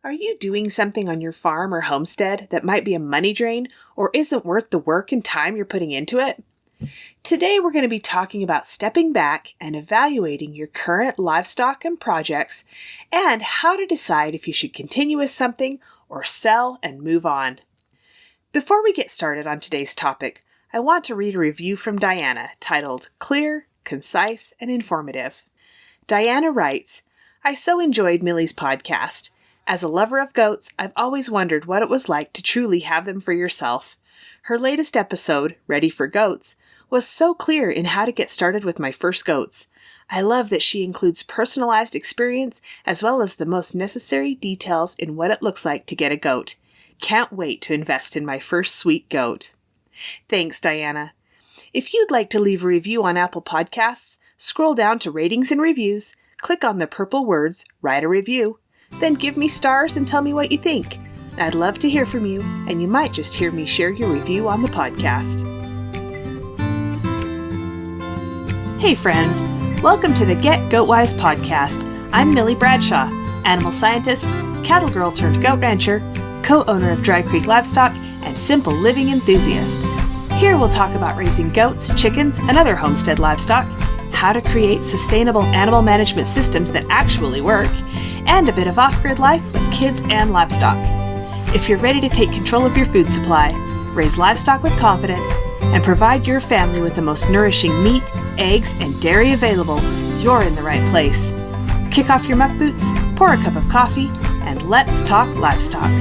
Are you doing something on your farm or homestead that might be a money drain or isn't worth the work and time you're putting into it? Today we're going to be talking about stepping back and evaluating your current livestock and projects and how to decide if you should continue with something or sell and move on. Before we get started on today's topic, I want to read a review from Diana titled Clear, Concise, and Informative. Diana writes, I so enjoyed Millie's podcast. As a lover of goats, I've always wondered what it was like to truly have them for yourself. Her latest episode, Ready for Goats, was so clear in how to get started with my first goats. I love that she includes personalized experience as well as the most necessary details in what it looks like to get a goat. Can't wait to invest in my first sweet goat. Thanks, Diana. If you'd like to leave a review on Apple Podcasts, scroll down to Ratings and Reviews, click on the purple words, Write a Review, then give me stars and tell me what you think. I'd love to hear from you, and you might just hear me share your review on the podcast. Hey friends, welcome to the Get Goatwise podcast. I'm Millie Bradshaw, animal scientist, cattle girl turned goat rancher, co-owner of Dry Creek Livestock, and simple living enthusiast. Here we'll talk about raising goats, chickens, and other homestead livestock, how to create sustainable animal management systems that actually work, and a bit of off-grid life with kids and livestock. If you're ready to take control of your food supply, raise livestock with confidence, and provide your family with the most nourishing meat, eggs, and dairy available, you're in the right place. Kick off your muck boots, pour a cup of coffee, and let's talk livestock.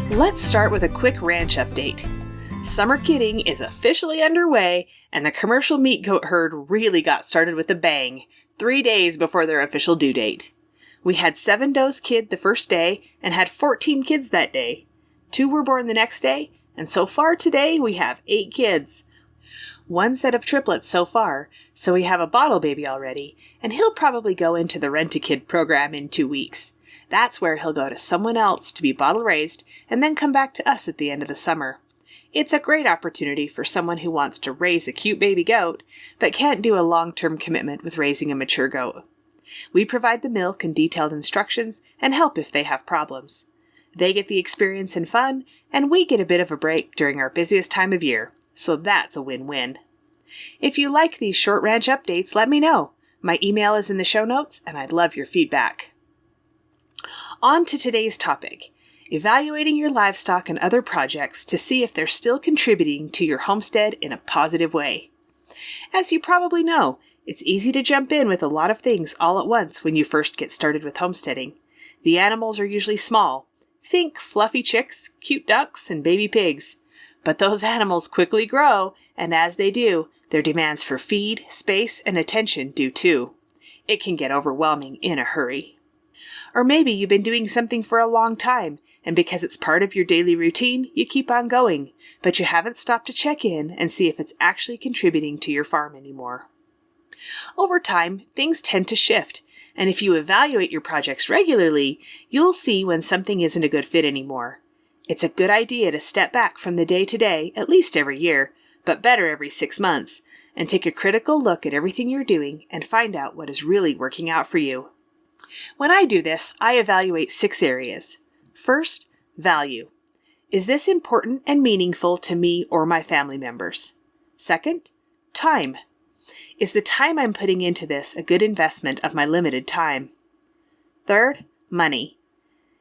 Let's start with a quick ranch update. Summer kidding is officially underway, and the commercial meat goat herd really got started with a bang, 3 days before their official due date. We had 7 does kid the first day and had 14 kids that day. 2 were born the next day, and so far today we have 8 kids. 1 set of triplets so far, so we have a bottle baby already, and he'll probably go into the Rent-A-Kid program in 2 weeks. That's where he'll go to someone else to be bottle raised and then come back to us at the end of the summer. It's a great opportunity for someone who wants to raise a cute baby goat, but can't do a long-term commitment with raising a mature goat. We provide the milk and detailed instructions and help if they have problems. They get the experience and fun, and we get a bit of a break during our busiest time of year, so that's a win-win. If you like these short ranch updates, let me know. My email is in the show notes, and I'd love your feedback. On to today's topic. Evaluating your livestock and other projects to see if they're still contributing to your homestead in a positive way. As you probably know, it's easy to jump in with a lot of things all at once when you first get started with homesteading. The animals are usually small. Think fluffy chicks, cute ducks, and baby pigs. But those animals quickly grow, and as they do, their demands for feed, space, and attention do too. It can get overwhelming in a hurry. Or maybe you've been doing something for a long time, and because it's part of your daily routine, you keep on going, but you haven't stopped to check in and see if it's actually contributing to your farm anymore. Over time, things tend to shift, and if you evaluate your projects regularly, you'll see when something isn't a good fit anymore. It's a good idea to step back from the day-to-day at least every year, but better every 6 months, and take a critical look at everything you're doing and find out what is really working out for you. When I do this, I evaluate 6 areas. First, value. Is this important and meaningful to me or my family members? Second, time. Is the time I'm putting into this a good investment of my limited time? Third, money.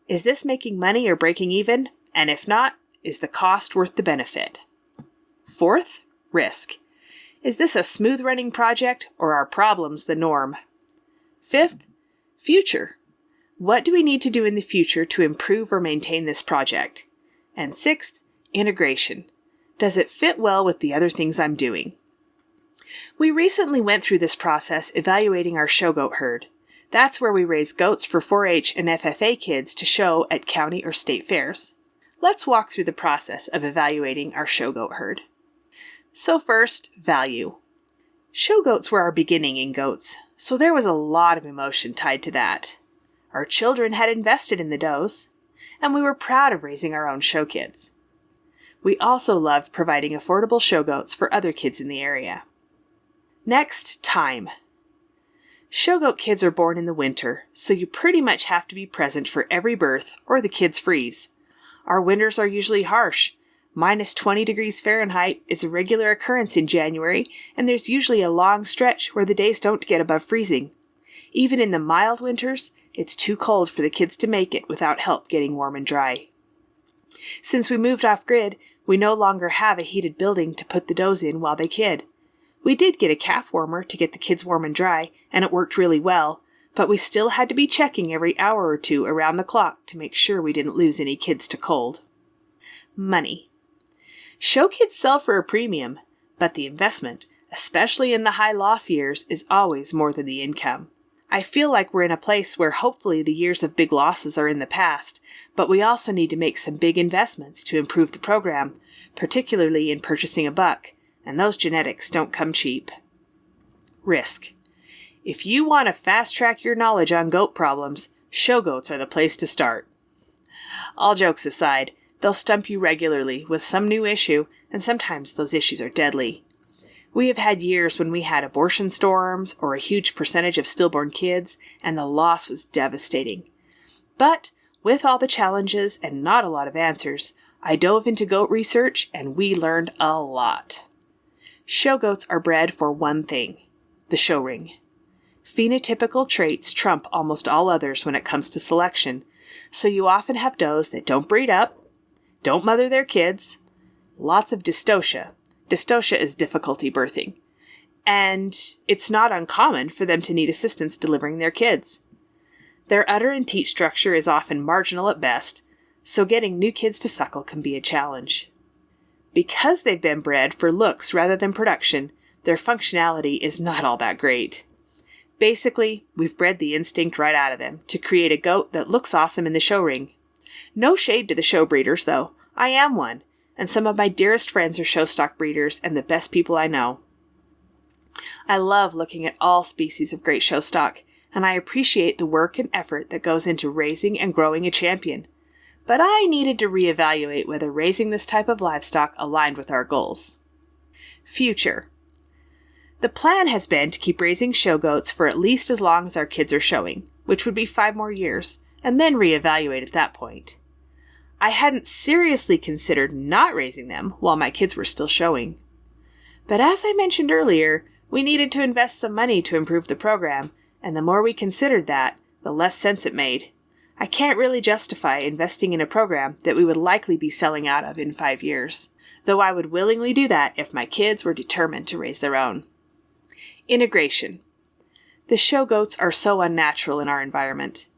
Is this making money or breaking even? And if not, is the cost worth the benefit? Fourth, risk. Is this a smooth running project or are problems the norm? Fifth, future. What do we need to do in the future to improve or maintain this project? And sixth, integration. Does it fit well with the other things I'm doing? We recently went through this process evaluating our show goat herd. That's where we raise goats for 4-H and FFA kids to show at county or state fairs. Let's walk through the process of evaluating our show goat herd. So first, value. Show goats were our beginning in goats, so there was a lot of emotion tied to that. Our children had invested in the does, and we were proud of raising our own show kids. We also loved providing affordable show goats for other kids in the area. Next, time. Show goat kids are born in the winter, so you pretty much have to be present for every birth or the kids freeze. Our winters are usually harsh. Minus 20 degrees Fahrenheit is a regular occurrence in January, and there's usually a long stretch where the days don't get above freezing. Even in the mild winters, it's too cold for the kids to make it without help getting warm and dry. Since we moved off-grid, we no longer have a heated building to put the does in while they kid. We did get a calf warmer to get the kids warm and dry, and it worked really well, but we still had to be checking every hour or two around the clock to make sure we didn't lose any kids to cold. Money. Show kids sell for a premium, but the investment, especially in the high loss years, is always more than the income. I feel like we're in a place where hopefully the years of big losses are in the past, but we also need to make some big investments to improve the program, particularly in purchasing a buck, and those genetics don't come cheap. Risk. If you want to fast-track your knowledge on goat problems, show goats are the place to start. All jokes aside, they'll stump you regularly with some new issue, and sometimes those issues are deadly. We have had years when we had abortion storms or a huge percentage of stillborn kids, and the loss was devastating. But with all the challenges and not a lot of answers, I dove into goat research and we learned a lot. Show goats are bred for one thing, the show ring. Phenotypical traits trump almost all others when it comes to selection, so you often have does that don't breed up, don't mother their kids, lots of dystocia. Dystocia is difficulty birthing, and it's not uncommon for them to need assistance delivering their kids. Their udder and teat structure is often marginal at best, so getting new kids to suckle can be a challenge. Because they've been bred for looks rather than production, their functionality is not all that great. Basically, we've bred the instinct right out of them to create a goat that looks awesome in the show ring. No shade to the show breeders, though. I am one, and some of my dearest friends are show stock breeders and the best people I know. I love looking at all species of great show stock, and I appreciate the work and effort that goes into raising and growing a champion. But I needed to reevaluate whether raising this type of livestock aligned with our goals. Future. The plan has been to keep raising show goats for at least as long as our kids are showing, which would be 5 more years, and then reevaluate at that point. I hadn't seriously considered not raising them while my kids were still showing. But as I mentioned earlier, we needed to invest some money to improve the program, and the more we considered that, the less sense it made. I can't really justify investing in a program that we would likely be selling out of in 5 years, though I would willingly do that if my kids were determined to raise their own. Integration. The show goats are so unnatural in our environment.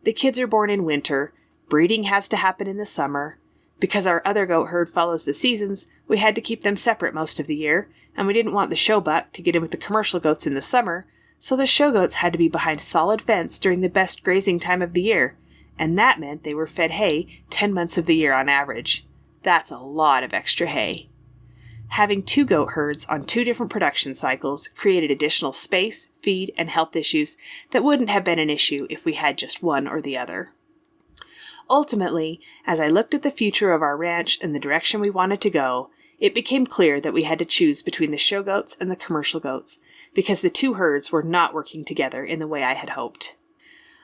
The kids are born in winter, breeding has to happen in the summer. Because our other goat herd follows the seasons, we had to keep them separate most of the year, and we didn't want the show buck to get in with the commercial goats in the summer, so the show goats had to be behind solid fence during the best grazing time of the year, and that meant they were fed hay 10 months of the year on average. That's a lot of extra hay. Having 2 goat herds on 2 different production cycles created additional space, feed, and health issues that wouldn't have been an issue if we had just one or the other. Ultimately, as I looked at the future of our ranch and the direction we wanted to go, it became clear that we had to choose between the show goats and the commercial goats, because the 2 herds were not working together in the way I had hoped.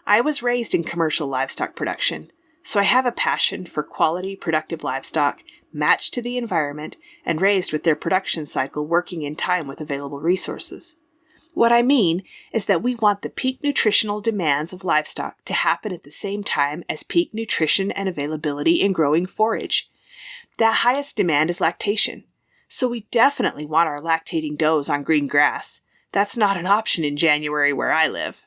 I was raised in commercial livestock production, so I have a passion for quality, productive livestock, matched to the environment, and raised with their production cycle working in time with available resources. What I mean is that we want the peak nutritional demands of livestock to happen at the same time as peak nutrition and availability in growing forage. That highest demand is lactation, so we definitely want our lactating does on green grass. That's not an option in January where I live.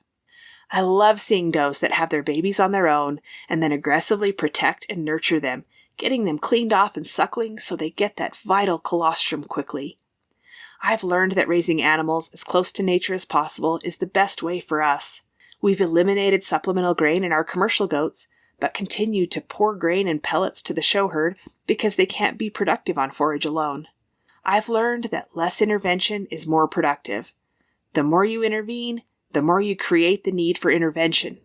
I love seeing does that have their babies on their own and then aggressively protect and nurture them, getting them cleaned off and suckling so they get that vital colostrum quickly. I've learned that raising animals as close to nature as possible is the best way for us. We've eliminated supplemental grain in our commercial goats, but continue to pour grain and pellets to the show herd because they can't be productive on forage alone. I've learned that less intervention is more productive. The more you intervene, the more you create the need for intervention.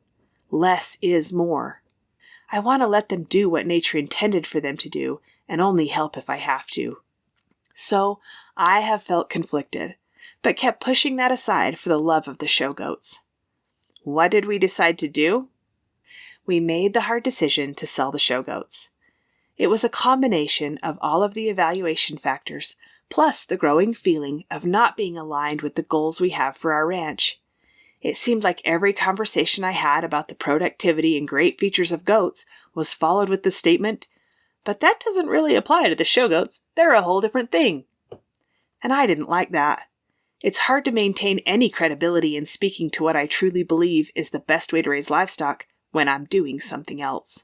Less is more. I want to let them do what nature intended for them to do, and only help if I have to. So, I have felt conflicted, but kept pushing that aside for the love of the show goats. What did we decide to do? We made the hard decision to sell the show goats. It was a combination of all of the evaluation factors, plus the growing feeling of not being aligned with the goals we have for our ranch. It seemed like every conversation I had about the productivity and great features of goats was followed with the statement, "But that doesn't really apply to the show goats. They're a whole different thing." And I didn't like that. It's hard to maintain any credibility in speaking to what I truly believe is the best way to raise livestock when I'm doing something else.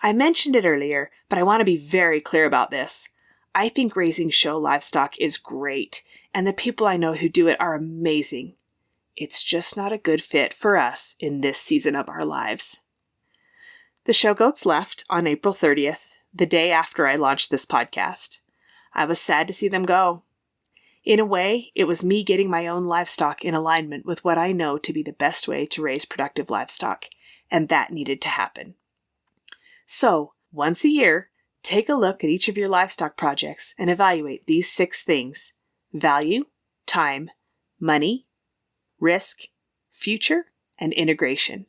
I mentioned it earlier, but I want to be very clear about this. I think raising show livestock is great, and the people I know who do it are amazing. It's just not a good fit for us in this season of our lives. The show goats left on April 30th, the day after I launched this podcast. I was sad to see them go. In a way, it was me getting my own livestock in alignment with what I know to be the best way to raise productive livestock, and that needed to happen. So, once a year, take a look at each of your livestock projects and evaluate these 6 things: value, time, money, risk, future, and integration.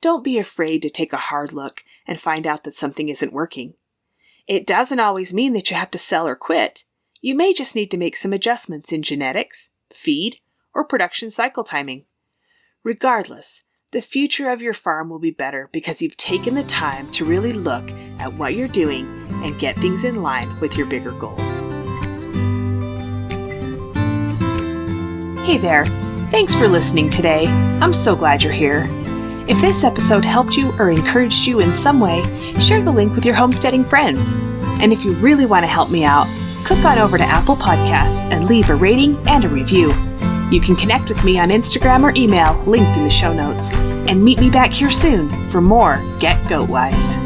Don't be afraid to take a hard look and find out that something isn't working. It doesn't always mean that you have to sell or quit. You may just need to make some adjustments in genetics, feed, or production cycle timing. Regardless, the future of your farm will be better because you've taken the time to really look at what you're doing and get things in line with your bigger goals. Hey there! Thanks for listening today. I'm so glad you're here. If this episode helped you or encouraged you in some way, share the link with your homesteading friends. And if you really want to help me out, click on over to Apple Podcasts and leave a rating and a review. You can connect with me on Instagram or email, linked in the show notes. And meet me back here soon for more Get Goat Wise.